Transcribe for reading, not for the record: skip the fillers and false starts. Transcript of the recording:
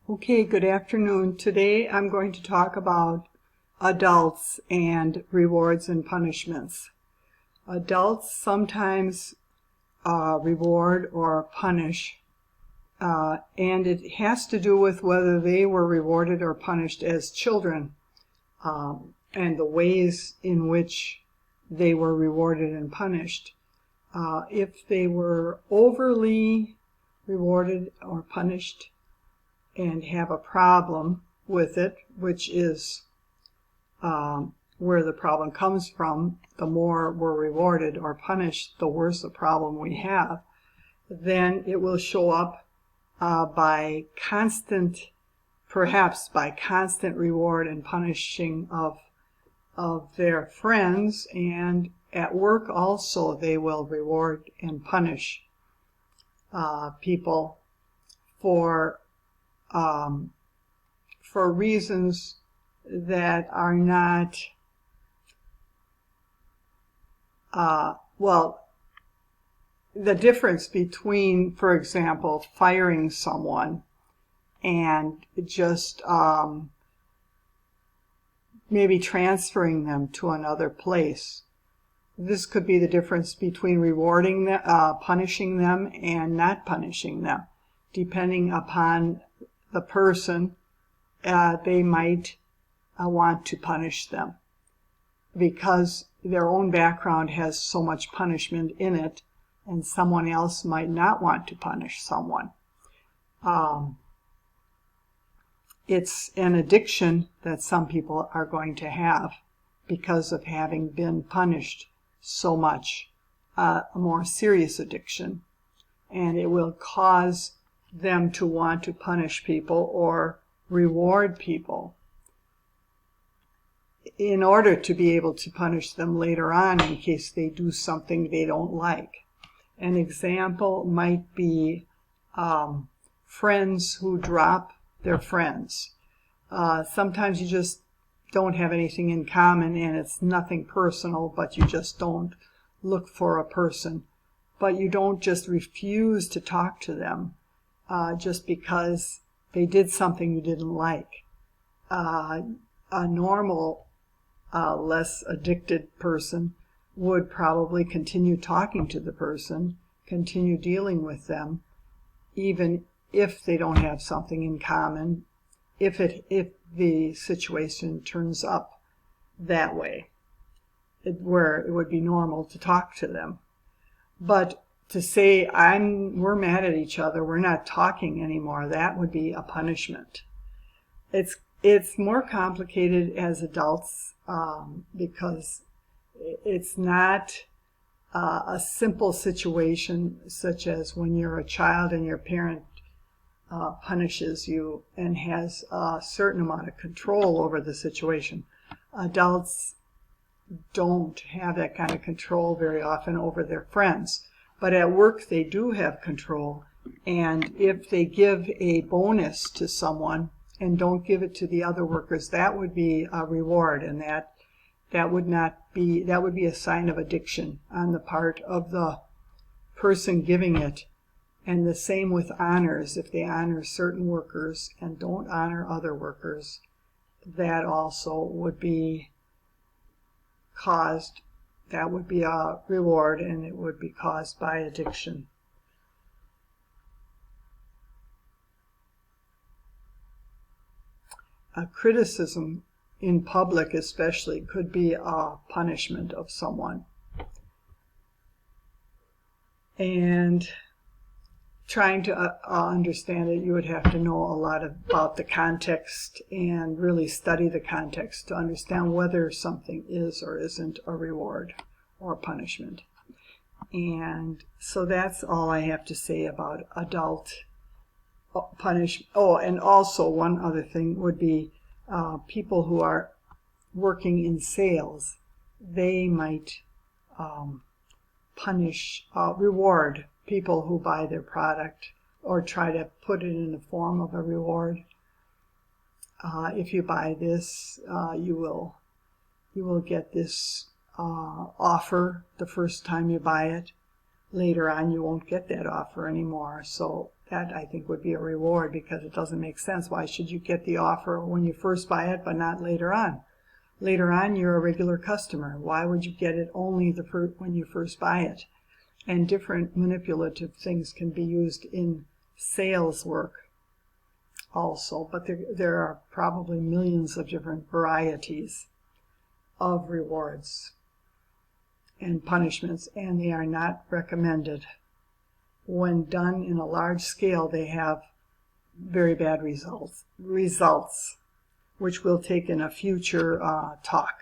Okay, good afternoon. Today I'm going to talk about adults and rewards and punishments. Adults sometimes reward or punish, and it has to do with whether they were rewarded or punished as children, and the ways in which they were rewarded and punished. If they were overly rewarded or punished, and have a problem with it, which is where the problem comes from. The more we're rewarded or punished, the worse the problem we have. Then it will show up perhaps by constant reward and punishing of their friends, and at work also they will reward and punish people for reasons that are not, the difference between, for example, firing someone and just maybe transferring them to another place. This could be the difference between rewarding them, punishing them, and not punishing them. Depending upon the person, they might want to punish them because their own background has so much punishment in it, and someone else might not want to punish someone. It's an addiction that some people are going to have because of having been punished so much, a more serious addiction, and it will cause them to want to punish people or reward people in order to be able to punish them later on in case they do something they don't like. An example might be friends who drop their friends. Sometimes you just don't have anything in common and it's nothing personal, but you just don't look for a person. But you don't just refuse to talk to them just because they did something you didn't like. A normal, less addicted person would probably continue talking to the person, continue dealing with them, even if they don't have something in common, if the situation turns up that way, where it would be normal to talk to them. But to say, we're mad at each other, we're not talking anymore, that would be a punishment. It's more complicated as adults because it's not a simple situation such as when you're a child and your parent punishes you and has a certain amount of control over the situation. Adults don't have that kind of control very often over their friends. But at work they do have control, and if they give a bonus to someone and don't give it to the other workers, that would be a reward, and that would be a sign of addiction on the part of the person giving it. And the same with honors. If they honor certain workers and don't honor other workers, that also would be that would be a reward, and it would be caused by addiction. A criticism in public especially could be a punishment of someone. And trying to understand it, you would have to know a lot about the context and really study the context to understand whether something is or isn't a reward or punishment. And so that's all I have to say about adult punishment. Oh, and also one other thing would be people who are working in sales. They might reward people who buy their product or try to put it in the form of a reward. If you buy this, you will get this offer the first time you buy it. Later on, you won't get that offer anymore. So That, I think, would be a reward, because it doesn't make sense. Why should you get the offer when you first buy it but not later on? Later on, you're a regular customer. Why would you get it only when you first buy it? And different manipulative things can be used in sales work also, but there are probably millions of different varieties of rewards and punishments, and they are not recommended. When done in a large scale, they have very bad results, which we'll take in a future talk.